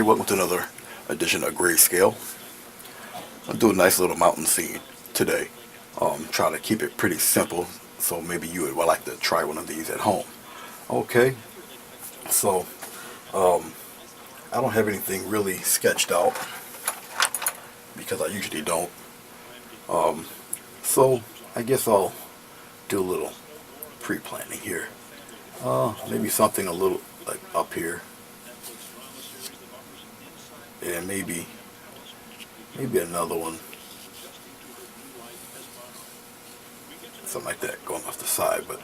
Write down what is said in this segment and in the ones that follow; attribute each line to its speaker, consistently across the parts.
Speaker 1: welcome to another edition of Grayscale. I'll do a nice little mountain scene today. Try to keep it pretty simple, so maybe you would like to try one of these at home. Okay, so I don't have anything really sketched out because I usually don't. So I guess I'll do a little pre-planning here. Maybe something a little like up here. And maybe another one, something like that, going off the side, but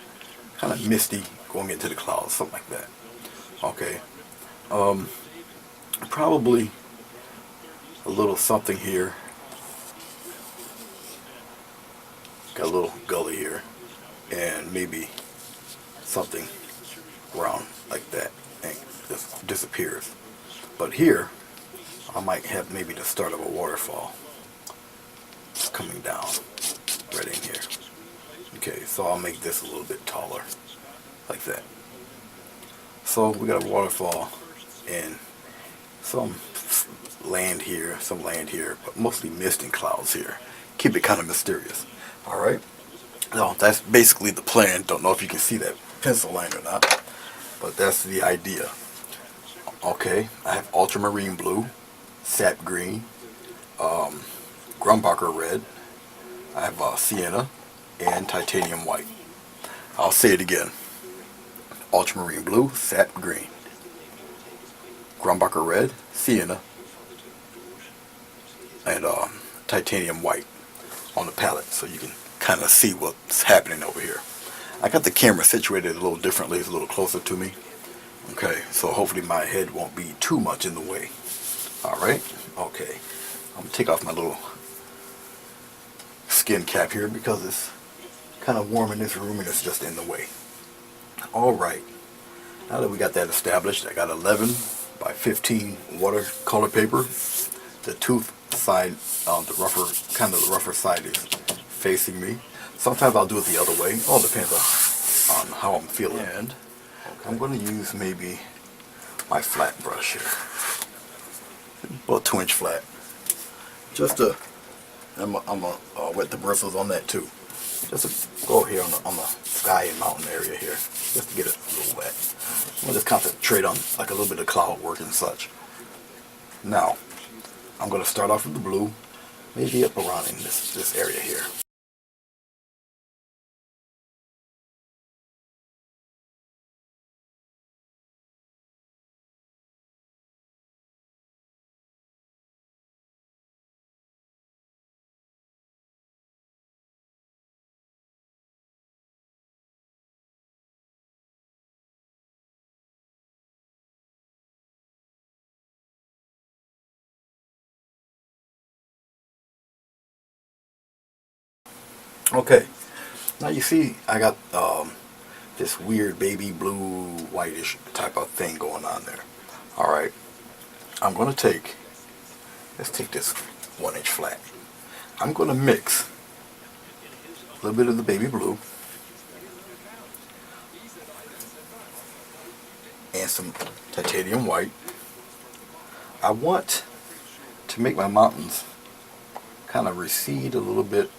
Speaker 1: kind of misty going into the clouds, something like that. Okay, probably a little something here, got a little gully here, and maybe something around like that and just disappears. But here I might have maybe the start of a waterfall coming down right in here. Okay, so I'll make this a little bit taller, like that. So we got a waterfall and some land here, but mostly mist and clouds here. Keep it kind of mysterious. Alright? Now, that's basically the plan. Don't know if you can see that pencil line or not, but that's the idea. Okay, I have ultramarine blue, sap green, Grumbacher red, I have sienna, and titanium white. I'll say it again. Ultramarine blue, sap green, Grumbacher red, sienna, and titanium white on the palette, so you can kind of see what's happening over here. I got the camera situated a little differently, it's a little closer to me. Okay, so hopefully my head won't be too much in the way. Alright, okay. I'm going to take off my little skin cap here because it's kind of warm in this room and it's just in the way. Alright, now that we got that established, I got 11 by 15 watercolor paper. The tooth side, the rougher side is facing me. Sometimes I'll do it the other way. All depends on how I'm feeling. And I'm going to use maybe my flat brush here, about 2-inch flat. Just to, I'm gonna wet the bristles on that too. Just to go here on the sky and mountain area here, just to get it a little wet. I'm gonna just concentrate on like a little bit of cloud work and such. Now, I'm gonna start off with the blue, maybe up around in this area here. Okay, now you see I got this weird baby blue whitish type of thing going on there. Alright, I'm going to let's take this 1-inch flat. I'm going to mix a little bit of the baby blue and some titanium white. I want to make my mountains kind of recede a little bit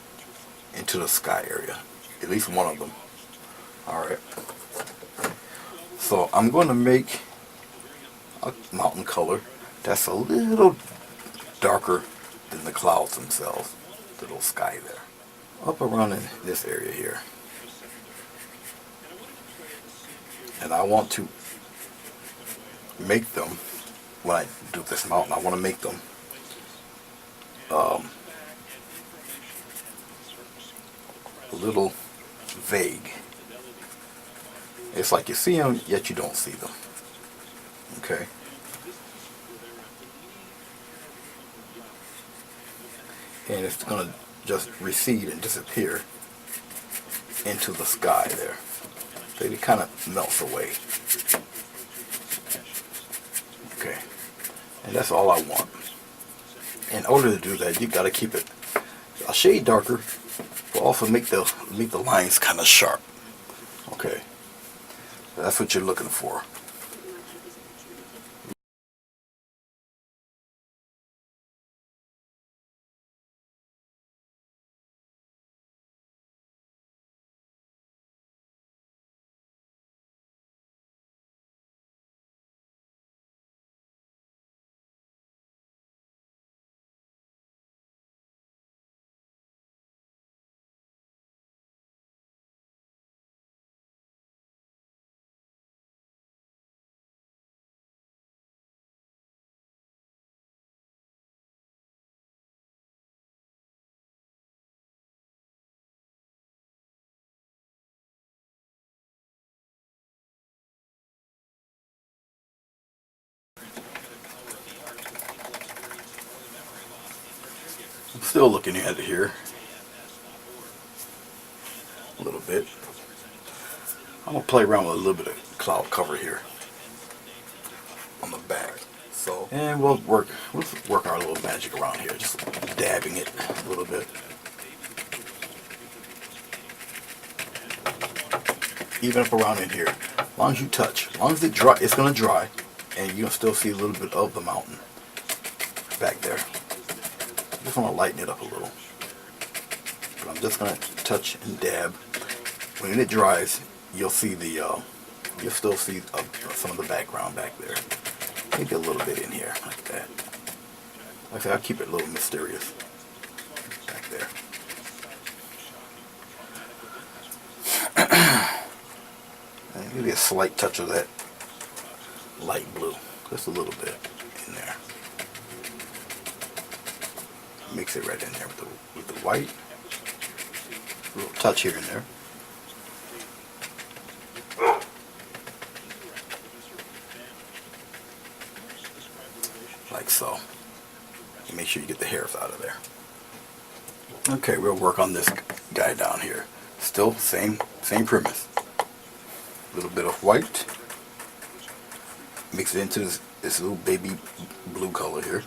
Speaker 1: into the sky area, at least one of them. Alright, so I'm going to make a mountain color that's a little darker than the clouds themselves, the little sky there, up around in this area here. And I want to make them, when I do this mountain, I want to make them a little vague. It's like you see them, yet you don't see them. Okay? And it's going to just recede and disappear into the sky there. So it kind of melts away. Okay. And that's all I want. In order to do that, you got to keep it a shade darker, but also make the lines kind of sharp. Okay. That's what you're looking for. still looking at it here a little bit. I'm gonna play around with a little bit of cloud cover here on the back. So, and we'll work our little magic around here, just dabbing it a little bit. Even up around in here, as long as you touch, as long as it dry, it's gonna dry, and you'll still see a little bit of the mountain back there. Just want to lighten it up a little. But I'm just gonna touch and dab. When it dries, you'll see the, you'll still see some of the background back there. Maybe a little bit in here, like that. Like I said, I'll keep it a little mysterious back there. And maybe a slight touch of that light blue, just a little bit in there. Mix it right in there with the white. A little touch here and there. Like so. And make sure you get the hairs out of there. Okay, we'll work on this guy down here. Still same premise. A little bit of white. Mix it into this little baby blue color here.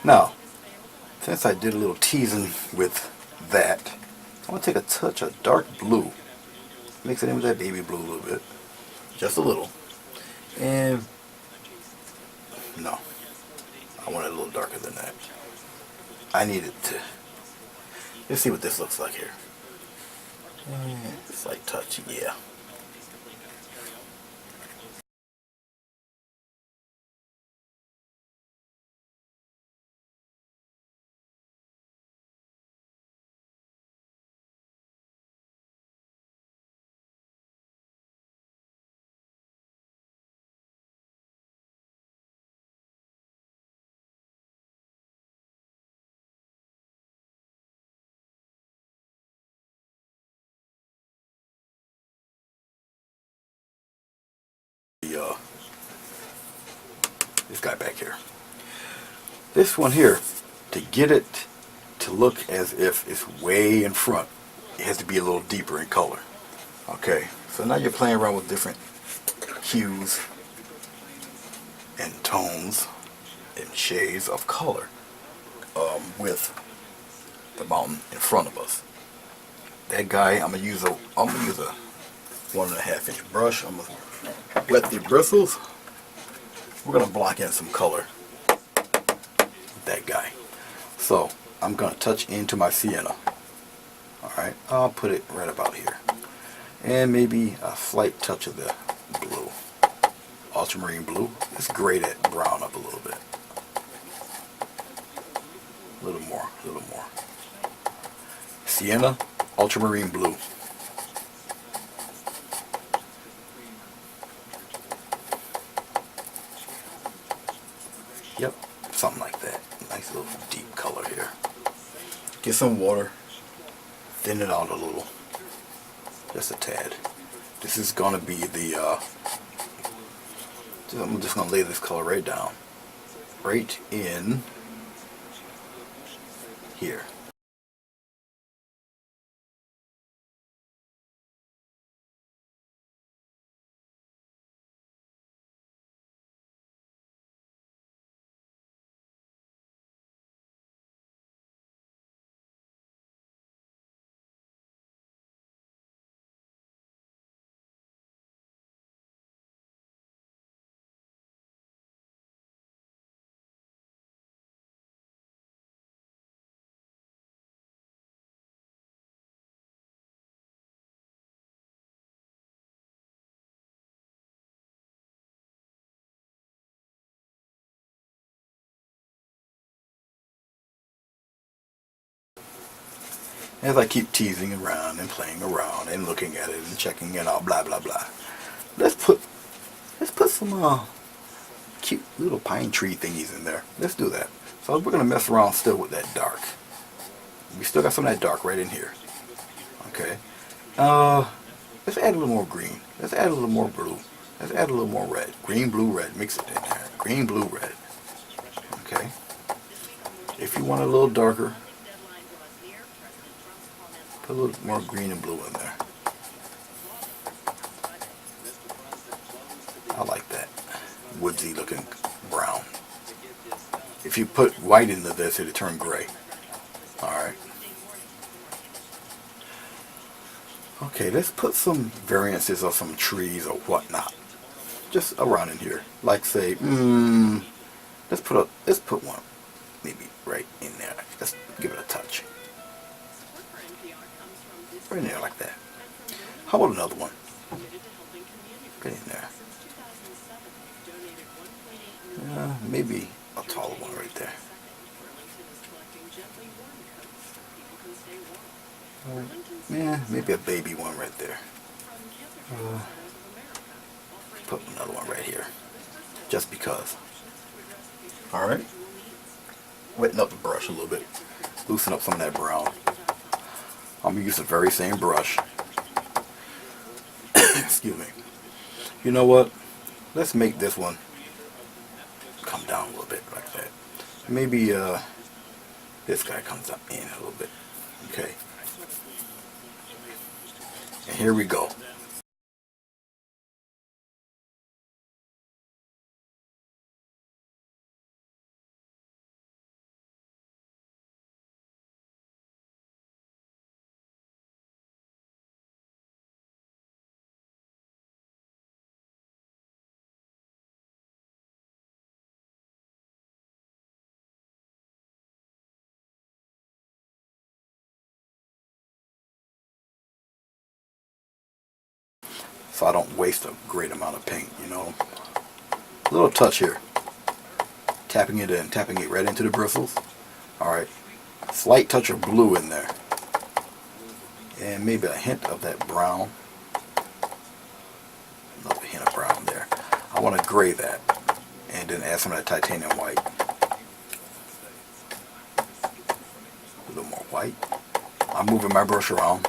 Speaker 1: Now, since I did a little teasing with that, I'm going to take a touch of dark blue, mix it in with that baby blue a little bit, just a little, and no, I want it a little darker than that. I need it to, let's see what this looks like here. Slight touch, yeah. The, this guy back here. This one here, to get it to look as if it's way in front, it has to be a little deeper in color. Okay, so now you're playing around with different hues and tones and shades of color with the mountain in front of us. That guy, I'm gonna use a 1.5 inch brush. I'm gonna wet the bristles. We're gonna block in some color with that guy. So I'm gonna touch into my sienna. Alright, I'll put it right about here. And maybe a slight touch of the blue. Ultramarine blue. Let's grade that brown up a little bit. A little more, a little more. Sienna, ultramarine blue. Yep, something like that. Nice little deep color here. Get some water, thin it out a little, just a tad. This is gonna be the, I'm just gonna lay this color right down, right in here. As I keep teasing around and playing around and looking at it and checking it out, blah blah blah. Let's put some cute little pine tree thingies in there. Let's do that. So we're gonna mess around still with that dark. We still got some of that dark right in here. Okay. Let's add a little more green. Let's add a little more blue. Let's add a little more red. Green, blue, red. Mix it in there. Green, blue, red. Okay. If you want it a little darker, put a little more green and blue in there. I like that woodsy looking brown. If you put white into this, it'll turn gray. Alright. Okay, let's put some variances of some trees or whatnot. Just around in here. Like say, let's put one maybe right in there. Let's give it a touch. Right in there like that. How about another one? Right in there. Maybe a taller one right there. Yeah, maybe a baby one right there. Put another one right here. Just because. Alright. Wetting up the brush a little bit. Loosen up some of that brown. I'm going to use the very same brush. Excuse me. You know what? Let's make this one come down a little bit like that. Maybe this guy comes up in a little bit. Okay. And here we go. So I don't waste a great amount of paint, you know. A little touch here. Tapping it in, tapping it right into the bristles. Alright. Slight touch of blue in there. And maybe a hint of that brown. Another hint of brown there. I want to gray that. And then add some of that titanium white. A little more white. I'm moving my brush around.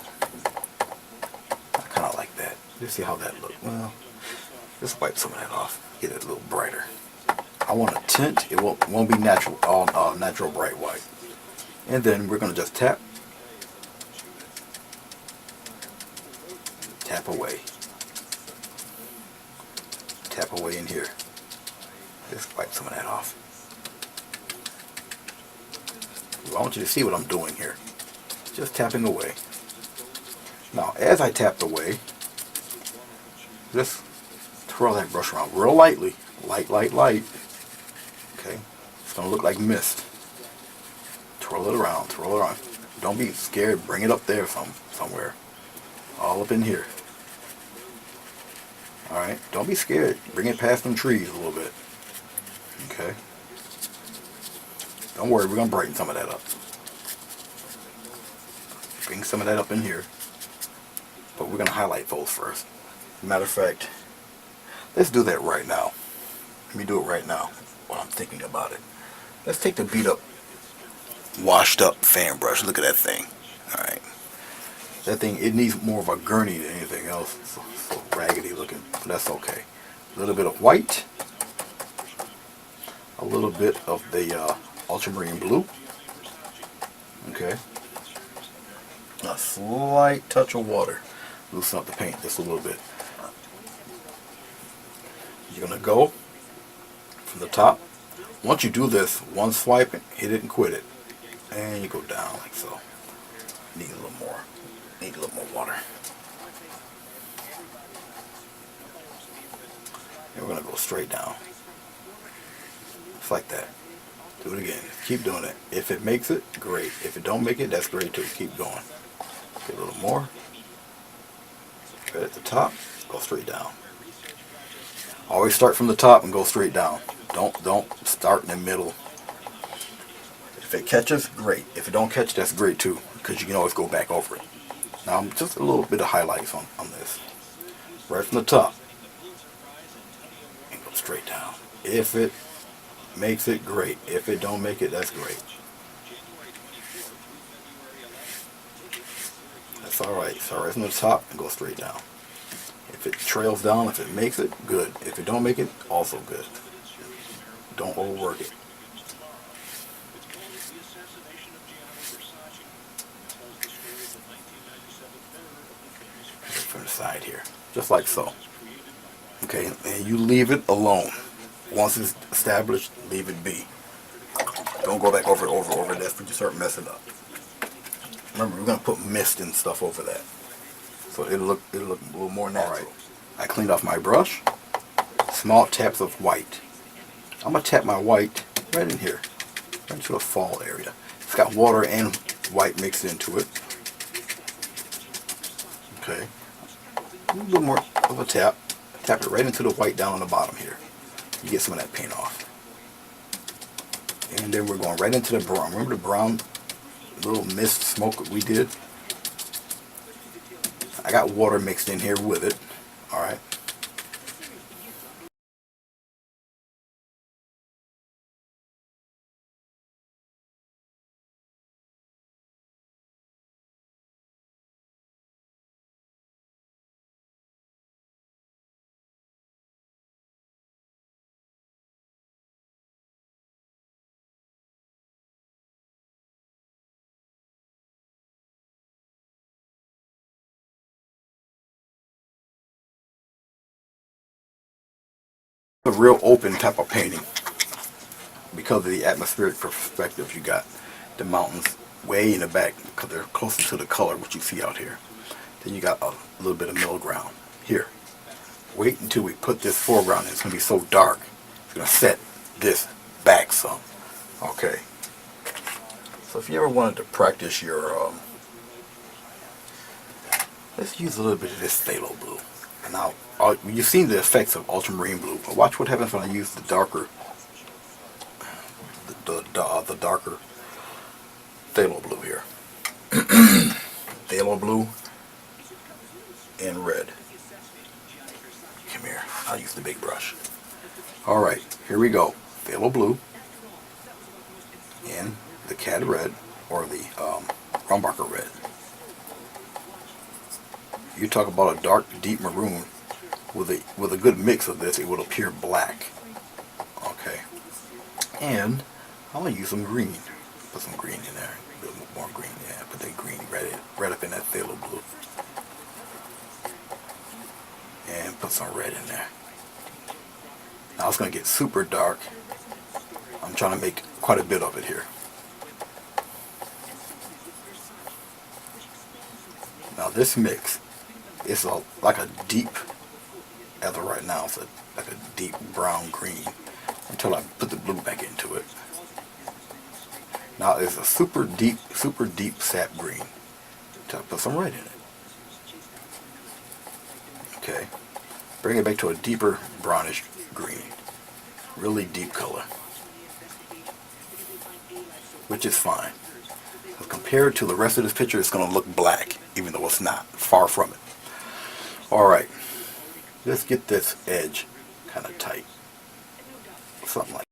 Speaker 1: I kind of like that. Let's see how that looks. Well, let's wipe some of that off. Get it a little brighter. I want a tint. It won't be natural, all natural bright white. And then we're going to just tap. Tap away. Tap away in here. Just wipe some of that off. I want you to see what I'm doing here. Just tapping away. Now, as I tapped away, just twirl that brush around real lightly. Light, light, light. Okay? It's going to look like mist. Twirl it around, twirl it around. Don't be scared. Bring it up there somewhere. All up in here. Alright? Don't be scared. Bring it past them trees a little bit. Okay? Don't worry, we're going to brighten some of that up. Bring some of that up in here. But we're going to highlight those first. Matter of fact, let's do that right now. Let me do it right now while I'm thinking about it. Let's take the beat up, washed up fan brush. Look at that thing. Alright. That thing, it needs more of a gurney than anything else. It's so raggedy looking, but that's okay. A little bit of white. A little bit of the ultramarine blue. Okay. A slight touch of water. Loosen up the paint just a little bit. You're going to go from the top. Once you do this, one swipe, hit it and quit it. And you go down like so. Need a little more. Need a little more water. And we're going to go straight down. Just like that. Do it again. Keep doing it. If it makes it, great. If it don't make it, that's great too. Keep going. Get a little more. Right at the top, go straight down. Always start from the top and go straight down. Don't start in the middle. If it catches, great. If it don't catch, that's great too, because you can always go back over it. Now, just a little bit of highlights on this. Right from the top. And go straight down. If it makes it, great. If it don't make it, that's great. That's alright. Start right from the top and go straight down. If it trails down, if it makes it, good. If it don't make it, also good. Don't overwork it. From the side here, just like so. Okay, and you leave it alone. Once it's established, leave it be. Don't go back over it. That's when you start messing up. Remember, we're gonna put mist and stuff over that, so it'll look a little more natural. Right. I cleaned off my brush. Small taps of white. I'm gonna tap my white right in here, right into the fall area. It's got water and white mixed into it. Okay. A little more of a tap. Tap it right into the white down on the bottom here. You get some of that paint off. And then we're going right into the brown. Remember the brown little mist smoke that we did? I got water mixed in here with it. Alright. A real open type of painting because of the atmospheric perspective. You got the mountains way in the back because they're closer to the color what you see out here. Then you got a little bit of middle ground here. Wait until we put this foreground in. It's going to be so dark. It's going to set this back some. Okay. So if you ever wanted to practice your let's use a little bit of this phthalo blue. Now, you've seen the effects of ultramarine blue, but watch what happens when I use the darker, the darker phthalo blue here. Phthalo blue and red. Come here. I'll use the big brush. All right, here we go. Phthalo blue and the cad red, or the Grumbacher red. You talk about a dark, deep maroon with a good mix of this, it will appear black. Okay, and I'm gonna use some green. Put some green in there. A little more green. Yeah, put that green right up in that phthalo blue, and put some red in there. Now it's gonna get super dark. I'm trying to make quite a bit of it here. Now this mix. It's like a deep, as of right now, it's like a deep brown green until I put the blue back into it. Now it's a super deep sap green until I put some red in it. Okay, bring it back to a deeper brownish green, really deep color, which is fine. But compared to the rest of this picture, it's going to look black, even though it's not. Far from it. Alright, let's get this edge kind of tight. Something like that.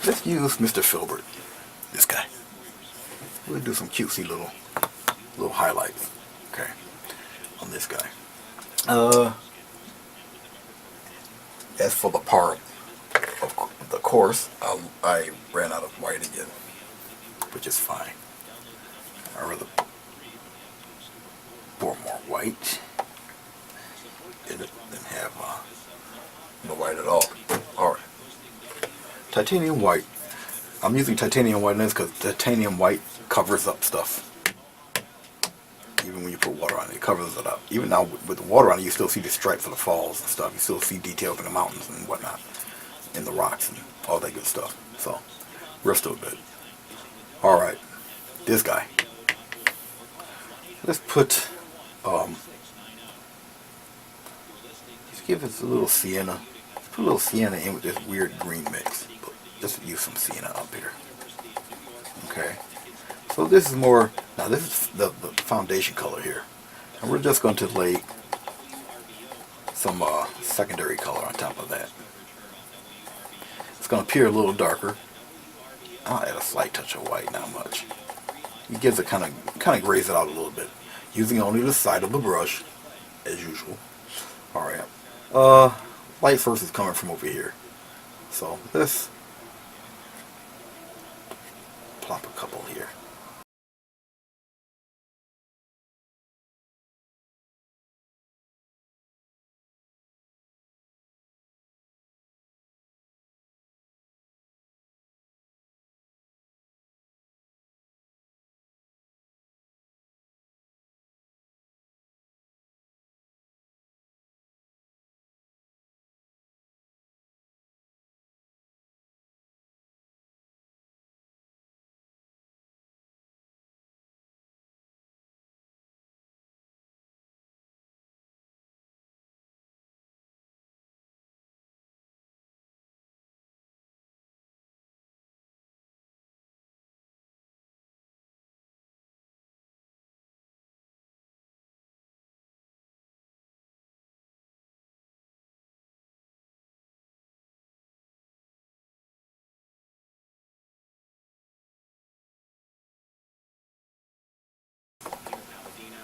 Speaker 1: Let's use Mr. Filbert, this guy. We'll do some cutesy little highlights, okay, on this guy. As for the part of the course, I ran out of white again, which is fine. I'd rather pour more white. titanium white. I'm using titanium white in this because titanium white covers up stuff. Even when you put water on it, it covers it up. Even now with the water on it, you still see the stripes of the falls and stuff. You still see details in the mountains and whatnot, in the rocks and all that good stuff. So, we're still good. Alright, this guy. Let's put, let's give us a little sienna. Let's put a little sienna in with this weird green mix. Just use some sienna up here. Okay. So this is more, now this is the foundation color here. And we're just going to lay some secondary color on top of that. It's going to appear a little darker. I'll add a slight touch of white, not much. It gives it kind of grays it out a little bit. Using only the side of the brush, as usual. Alright. Light source is coming from over here. So let's plop a couple here.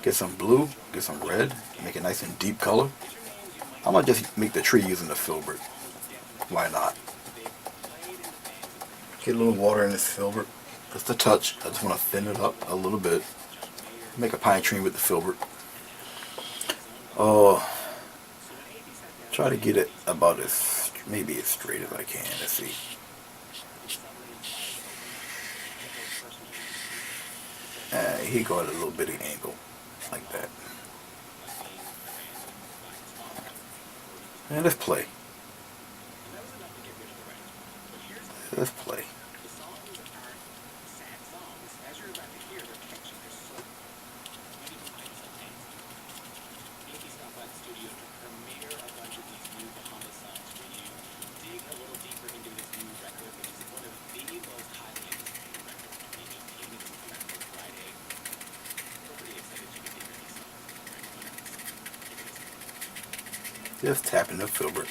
Speaker 1: Get some blue, get some red, make it nice and deep color. I'm going to just make the tree using the filbert. Why not? Get a little water in this filbert. Just a touch. I just want to thin it up a little bit. Make a pine tree with the filbert. Try to get it about as, maybe as straight as I can. Let's see. He go at a little bitty angle. Like that. And let's play. Let's play. Just tapping the filbert.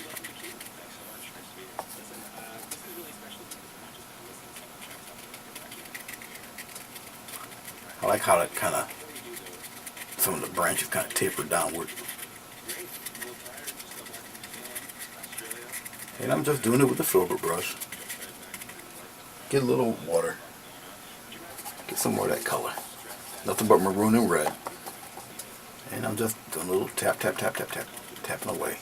Speaker 1: I like how it kind of, some of the branches kind of taper downward. And I'm just doing it with the filbert brush. Get a little water. Get some more of that color. Nothing but maroon and red. And I'm just doing a little tap, tap, tap, tap, tap. Tapping away.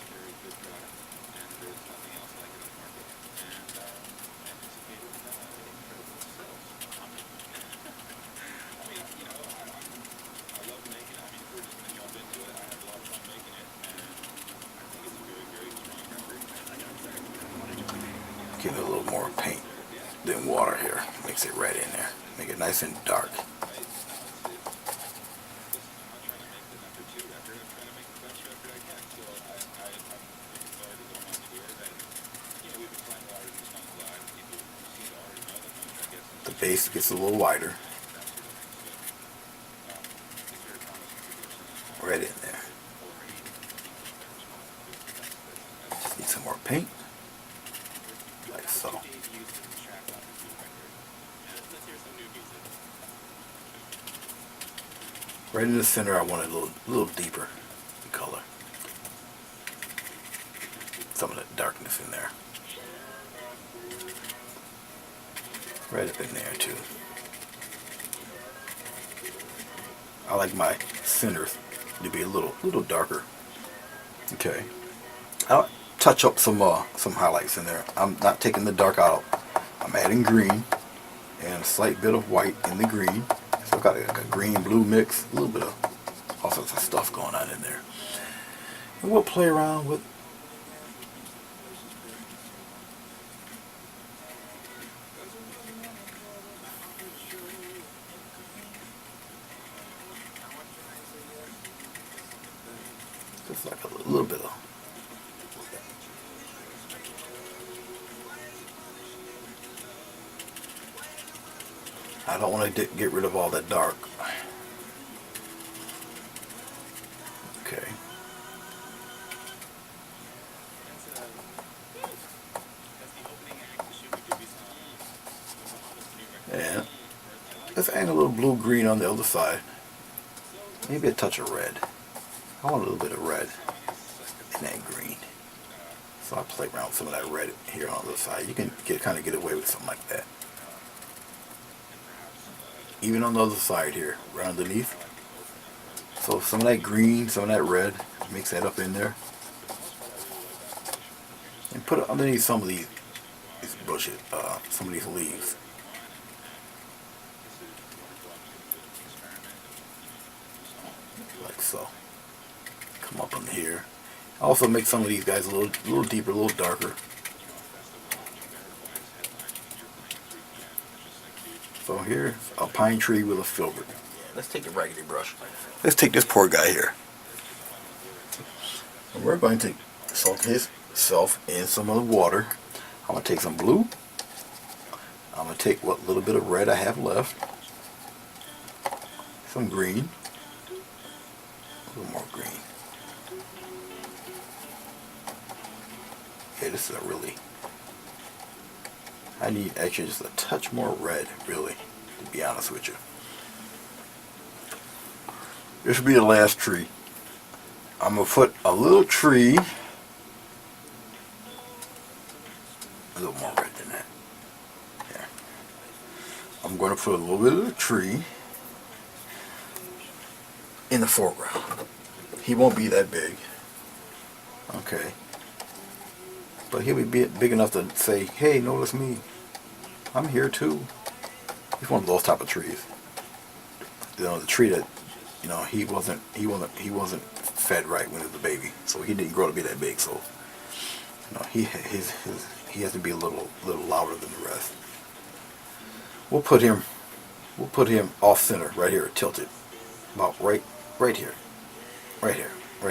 Speaker 1: Give it a little more paint than water here. Mix it right in there. Make it nice and dark. The base gets a little wider. Right in there. Just need some more paint. Like so. Right in the center, I want it a little deeper in color. Some of that darkness in there. Right up in there too. I like my centers to be a little darker. Okay. I'll touch up some highlights in there. I'm not taking the dark out. I'm adding green and a slight bit of white in the green. So I've got like a green-blue mix, a little bit of all sorts of stuff going on in there. And we'll play around with just like a little bit of. I don't want to get rid of all that dark. Okay. And let's add a little blue-green on the other side. Maybe a touch of red. I want a little bit of red in that green. So I'll play around with some of that red here on the other side. You can kind of get away with something like that. Even on the other side here, right underneath. So some of that green, some of that red, mix that up in there. And put it underneath some of these bushes, some of these leaves. Like so. Come up in here. Also make some of these guys a little deeper, a little darker. So here's a pine tree with a filbert. Let's take a raggedy brush. Let's take this poor guy here. And we're going to soak himself in some of the water. I'm going to take some blue. I'm going to take what little bit of red I have left. Some green. A little more green. Okay, this is a really... I need actually just a touch more red, really, to be honest with you. This will be the last tree. I'm going to put a little tree, a little more red than that. Yeah. I'm going to put a little bit of the tree in the foreground. He won't be that big. Okay. But he'll be big enough to say, hey, notice me. I'm here too. He's one of those type of trees. You know, the tree that, you know, he wasn't fed right when he was a baby, so he didn't grow to be that big. So, you know, he has to be a little louder than the rest. We'll put him off center right here, tilted, about right here, right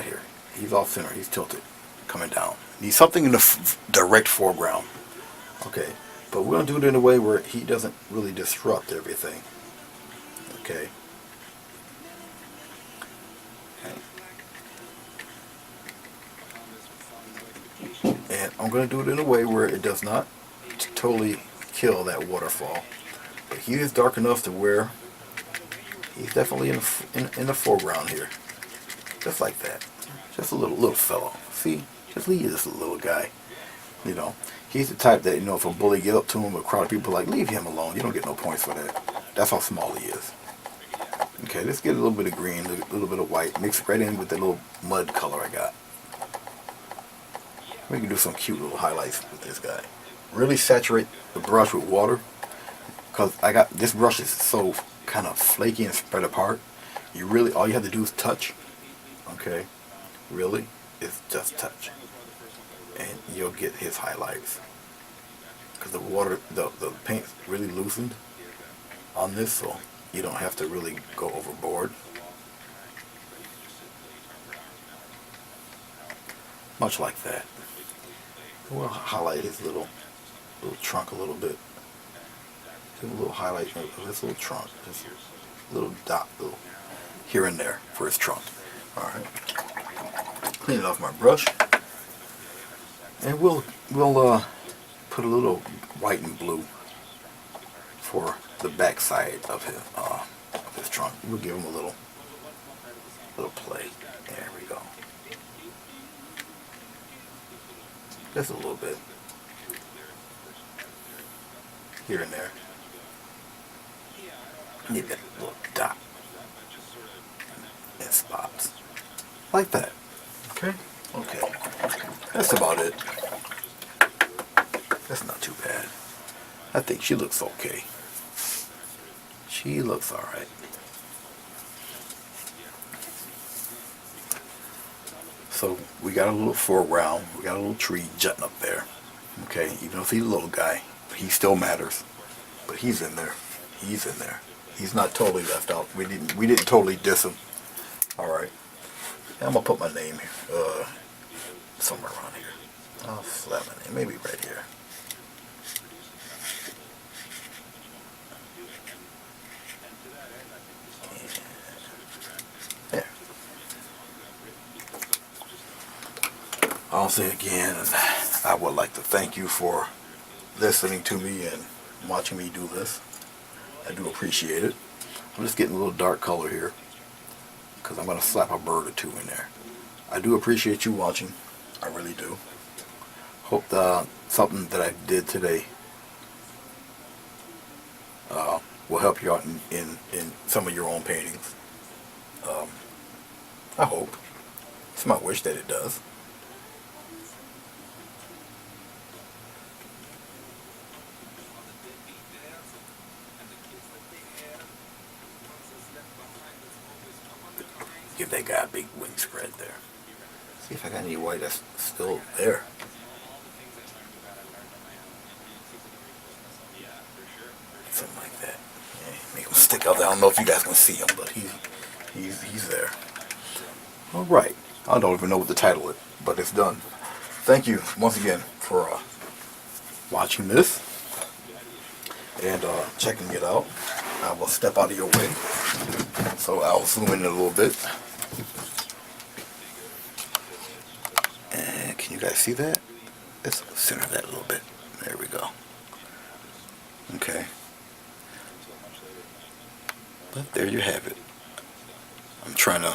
Speaker 1: here. He's off center. He's tilted, coming down. Need something in the direct foreground. Okay, but we're gonna do it in a way where he doesn't really disrupt everything. Okay. And I'm going to do it in a way where it does not totally kill that waterfall. But he is dark enough to where he's definitely in the foreground here. Just like that. Just a little fellow. See? Just leave this little guy. You know, he's the type that, you know, if a bully get up to him, a crowd of people are like, leave him alone. You don't get no points for that. That's how small he is. Okay, let's get a little bit of green, a little bit of white. Mix it right in with the little mud color I got. We can do some cute little highlights with this guy. Really saturate the brush with water, because this brush is so kind of flaky and spread apart. All you have to do is touch. Okay, really, it's just touch, and you'll get his highlights. Because the water, the paint's really loosened on this, so you don't have to really go overboard. Much like that. We'll highlight his little trunk a little bit. Give a little highlight of his little trunk. Just a little dot, here and there for his trunk. Alright. Clean it off my brush. And we'll put a little white and blue for the back side of his trunk. We'll give him a little play. There we go. Just a little bit. Here and there. Need that little dot. And spots. Like that. Okay? Okay. That's about it. That's not too bad. I think she looks okay. She looks alright. So we got a little foreground, we got a little tree jutting up there. Okay, even if he's a little guy, he still matters. But he's in there. He's in there. He's not totally left out. We didn't totally diss him. Alright. I'm gonna put my name here. Somewhere around here. I'll slap my name. Maybe right here. There. I'll say again, I would like to thank you for listening to me and watching me do this. I do appreciate it. I'm just getting a little dark color here because I'm going to slap a bird or two in there. I do appreciate you watching. I really do. Hope something that I did today will help you out in some of your own paintings. I hope. It's my wish that it does. Give that guy a big wing spread there. See if I got any white that's still there. Something like that. Yeah, make him stick out there. I don't know if you guys can see him, but he's there. All right. I don't even know what the title is, but it's done. Thank you once again for watching this and checking it out. I will step out of your way, so I'll zoom in a little bit. And can you guys see that? Let's center that a little bit. There we go. Okay. But there you have it. I'm trying to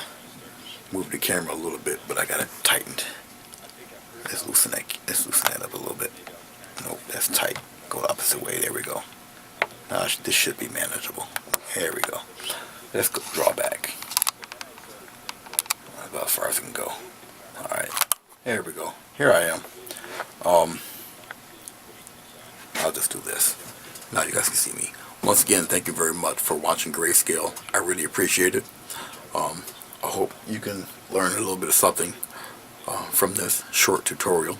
Speaker 1: move the camera a little bit, but I got it tightened. Let's loosen that up a little bit. Nope, that's tight. Go the opposite way. There we go. Now this should be manageable. There we go. Let's go draw back. About as far as I can go. Alright. There we go. Here I am. I'll just do this. Now you guys can see me. Once again, thank you very much for watching Grayscale. I really appreciate it. I hope you can learn a little bit of something from this short tutorial.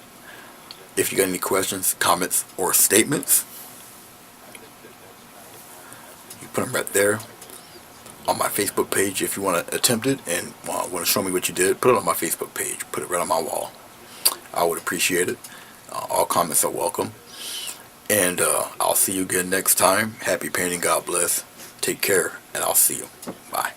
Speaker 1: If you got any questions, comments, or statements, you put them right there on my Facebook page. If you want to attempt it and want to show me what you did, put it on my Facebook page. Put it right on my wall. I would appreciate it. All comments are welcome. And I'll see you again next time. Happy painting. God bless. Take care. And I'll see you. Bye.